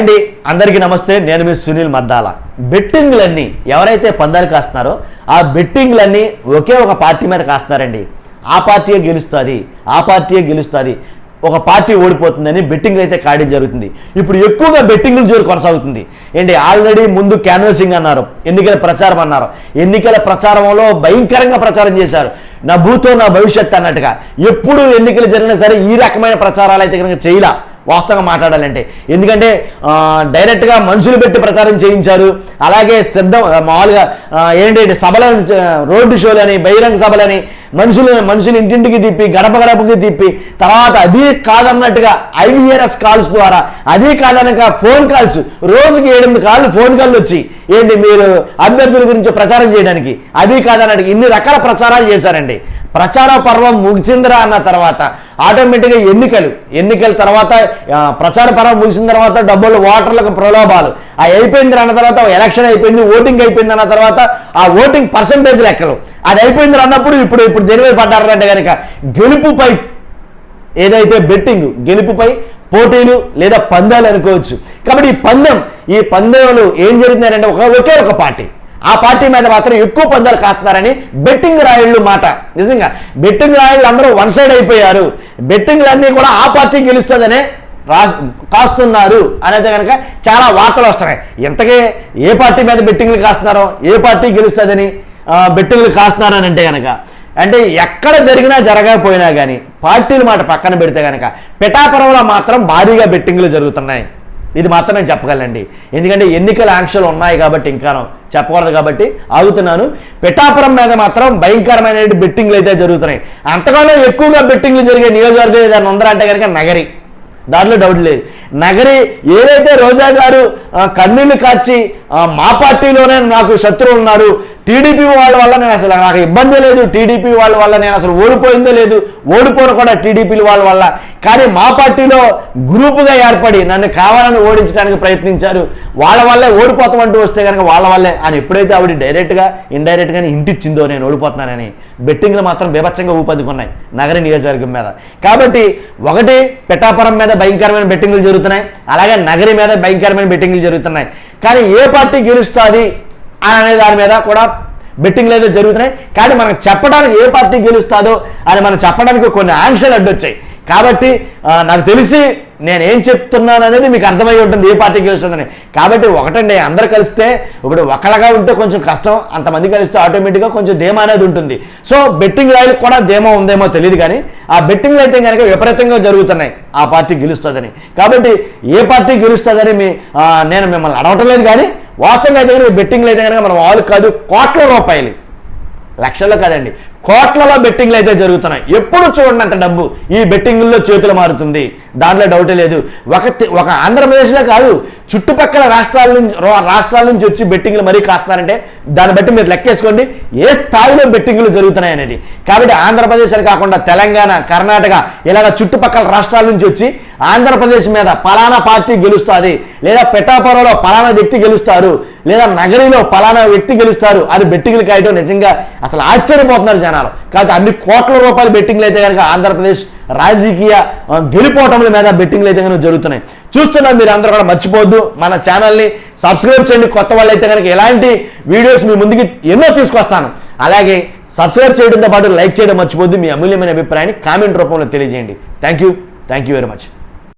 అండి అందరికీ నమస్తే. నేను మీ సునీల్ మద్దాల. బెట్టింగ్లన్నీ ఎవరైతే పందాలు కాస్తున్నారో ఆ బెట్టింగ్లన్నీ ఒకే ఒక పార్టీ మీద కాస్తున్నారండి. ఆ పార్టీయే గెలుస్తుంది, ఒక పార్టీ ఓడిపోతుందని బెట్టింగ్లు అయితే కాయడం జరుగుతుంది. ఇప్పుడు ఎక్కువగా బెట్టింగ్ల జోరు కొనసాగుతుంది ఏంటి. ఆల్రెడీ ముందు క్యాన్వాసింగ్ అన్నారు, ఎన్నికల ప్రచారం అన్నారు. ఎన్నికల ప్రచారంలో భయంకరంగా ప్రచారం చేశారు. నా భూతో నా భవిష్యత్ అన్నట్టుగా. ఎప్పుడు ఎన్నికలు జరిగినా సరే ఈ రకమైన ప్రచారాలు అయితే కనుక చేయలా వాస్తవంగా మాట్లాడాలంటే. ఎందుకంటే డైరెక్ట్గా మనుషులు పెట్టి ప్రచారం చేయించారు. అలాగే మామూలుగా ఏంటంటే సభలని, రోడ్డు షోలని, బహిరంగ సభలని మనుషులు ఇంటింటికి తిప్పి, గడప గడపకి తిప్పి, తర్వాత అది కాదన్నట్టుగా IVRS కాల్స్ ద్వారా, అది కాదనక ఫోన్ కాల్స్, రోజుకి 7-8 కాళ్ళు ఫోన్ కాళ్ళు వచ్చి ఏంటి మీరు అభ్యర్థుల గురించి ప్రచారం చేయడానికి, అది కాదన్నట్టుగా ఇన్ని రకాల ప్రచారాలు చేశారండి. ప్రచార పర్వం ముగిసిందిరా అన్న తర్వాత ఆటోమేటిక్గా ఎన్నికల తర్వాత ప్రచార పర్వం ముగిసిన తర్వాత డబ్బులు, ఓటర్లకు ప్రలోభాలు అయిపోయింది అన్న తర్వాత ఎలక్షన్ అయిపోయింది, ఓటింగ్ అయిపోయింది అన్న తర్వాత ఆ ఓటింగ్ పర్సంటేజ్ లెక్కలు అది అయిపోయింది అన్నప్పుడు ఇప్పుడు దేని మీద పడ్డారంటే కనుక గెలుపుపై ఏదైతే బెట్టింగ్, గెలుపుపై పోటీలు లేదా పందాలు అనుకోవచ్చు. కాబట్టి ఈ పందెంలు ఏం జరుగుతున్నాయంటే ఒకే ఒక పార్టీ, ఆ పార్టీ మీద మాత్రం ఎక్కువ పందాలు కాస్తున్నారని బెట్టింగ్ రాయుళ్ళు మాట. నిజంగా బెట్టింగ్ రాయుళ్ళు అందరూ వన్ సైడ్ అయిపోయారు. బెట్టింగ్లన్నీ కూడా ఆ పార్టీ గెలుస్తుందనే కాస్తున్నారు అనేది కనుక చాలా వార్తలు వస్తున్నాయి. ఇంతకీ ఏ పార్టీ మీద బెట్టింగ్లు కాస్తున్నారో, ఏ పార్టీ గెలుస్తుందని బెట్టింగ్లు కాస్తున్నారని అంటే కనుక, అంటే ఎక్కడ జరిగినా జరగకపోయినా కానీ పార్టీల మాట పక్కన పెడితే కనుక పిఠాపురంలో మాత్రం భారీగా బెట్టింగ్లు జరుగుతున్నాయి. ఇది మాత్రం నేను చెప్పగలండి. ఎందుకంటే ఎన్నికల ఆంక్షలు ఉన్నాయి కాబట్టి ఇంకా చెప్పకూడదు కాబట్టి ఆగుతున్నాను. పిఠాపురం మీద మాత్రం భయంకరమైన బెట్టింగ్లు అయితే జరుగుతున్నాయి. అంతగానో ఎక్కువగా బెట్టింగ్లు జరిగే నియోజకవర్గం ఏదైనా ఉందంటే కనుక నగరి, దాంట్లో డౌట్ లేదు. నగరి ఏదైతే రోజా గారు కన్నీళ్లు కార్చి మా పార్టీలోనే నాకు శత్రువులు ఉన్నారు, టీడీపీ వాళ్ళ వల్ల నేను అసలు నాకు ఇబ్బంది లేదు, టీడీపీ వాళ్ళ వల్ల నేను అసలు ఓడిపోయిందో లేదు, ఓడిపోను కూడా టీడీపీ వాళ్ళ వల్ల, కానీ మా పార్టీలో గ్రూపుగా ఏర్పడి నన్ను కావాలని ఓడించడానికి ప్రయత్నించారు, వాళ్ళ వల్లే ఓడిపోతామంటూ వస్తే కనుక వాళ్ళ వల్లే అని ఎప్పుడైతే ఆవిడ డైరెక్ట్గా ఇండైరెక్ట్గానే ఇంటిచ్చిందో నేను ఓడిపోతున్నానని బెట్టింగ్లు మాత్రం బీభత్సంగా ఊపందుకున్నాయి నగరి నియోజకవర్గం మీద. కాబట్టి ఒకటి పిఠాపురం మీద భయంకరమైన బెట్టింగ్లు జరుగుతున్నాయి, అలాగే నగరి మీద భయంకరమైన బెట్టింగ్లు జరుగుతున్నాయి. కానీ ఏ పార్టీ గెలుస్తుంది అనే దాని మీద కూడా బెట్టింగ్లు అయితే జరుగుతున్నాయి. కానీ మనం చెప్పడానికి ఏ పార్టీ గెలుస్తుందో అని మనం చెప్పడానికి కొన్ని ఆంక్షలు అడ్డొచ్చాయి. కాబట్టి నాకు తెలిసి నేనేం చెప్తున్నాను అనేది మీకు అర్థమై ఉంటుంది ఏ పార్టీ గెలుస్తుందని. కాబట్టి ఒకటండి, అందరు కలిస్తే ఇప్పుడు ఒకళ్ళగా ఉంటే కొంచెం కష్టం, అంతమంది కలిస్తే ఆటోమేటిక్గా కొంచెం ధీమా అనేది ఉంటుంది. సో బెట్టింగ్ రాయలకు కూడా ధీమా ఉందేమో తెలియదు, కానీ ఆ బెట్టింగ్లు అయితే కనుక విపరీతంగా జరుగుతున్నాయి ఆ పార్టీ గెలుస్తుందని. కాబట్టి ఏ పార్టీ గెలుస్తుందని నేను మిమ్మల్ని అడగటం లేదు, కానీ వాస్తవంగా అయితే కనుక బెట్టింగ్లు అయితే కనుక మనం వాళ్ళు కాదు, కోట్ల రూపాయలు, లక్షల్లో కాదండి, కోట్లలో బెట్టింగ్లు అయితే జరుగుతున్నాయి. ఎప్పుడు చూడండి డబ్బు ఈ బెట్టింగుల్లో చేతులు మారుతుంది, దాంట్లో డౌటే లేదు. ఒక ఆంధ్రప్రదేశ్లో కాదు, చుట్టుపక్కల రాష్ట్రాల నుంచి వచ్చి బెట్టింగ్లు మరీ కాస్తున్నారంటే దాన్ని బట్టి మీరు లెక్కేసుకోండి ఏ స్థాయిలో బెట్టింగ్లు జరుగుతున్నాయి అనేది. కాబట్టి ఆంధ్రప్రదేశ్ అని కాకుండా తెలంగాణ, కర్ణాటక ఇలాగ చుట్టుపక్కల రాష్ట్రాల నుంచి వచ్చి ఆంధ్రప్రదేశ్ మీద పలానా పార్టీ గెలుస్తుంది, లేదా పిఠాపురంలో పలానా వ్యక్తి గెలుస్తారు, లేదా నగరిలో పలానా వ్యక్తి గెలుస్తారు అని బెట్టింగ్లు కాయటం నిజంగా అసలు ఆశ్చర్యపోతున్నారు జనాలు. కాబట్టి అన్ని కోట్ల రూపాయల బెట్టింగ్లు అయితే కనుక ఆంధ్రప్రదేశ్ రాజకీయ గెలుపోవటముల మీద బెట్టింగ్లు అయితే కనుక జరుగుతున్నాయి. చూస్తున్నా మీరు అందరూ కూడా మర్చిపోవద్దు, మన ఛానల్ని సబ్స్క్రైబ్ చేయండి. కొత్త వాళ్ళు అయితే కనుక ఎలాంటి వీడియోస్ మీ ముందుకి ఎన్నో తీసుకొస్తాను. అలాగే సబ్స్క్రైబ్ చేయడంతో పాటు లైక్ చేయడం మర్చిపోద్దు. మీ అమూల్యమైన అభిప్రాయాన్ని కామెంట్ రూపంలో తెలియజేయండి. Thank you very much.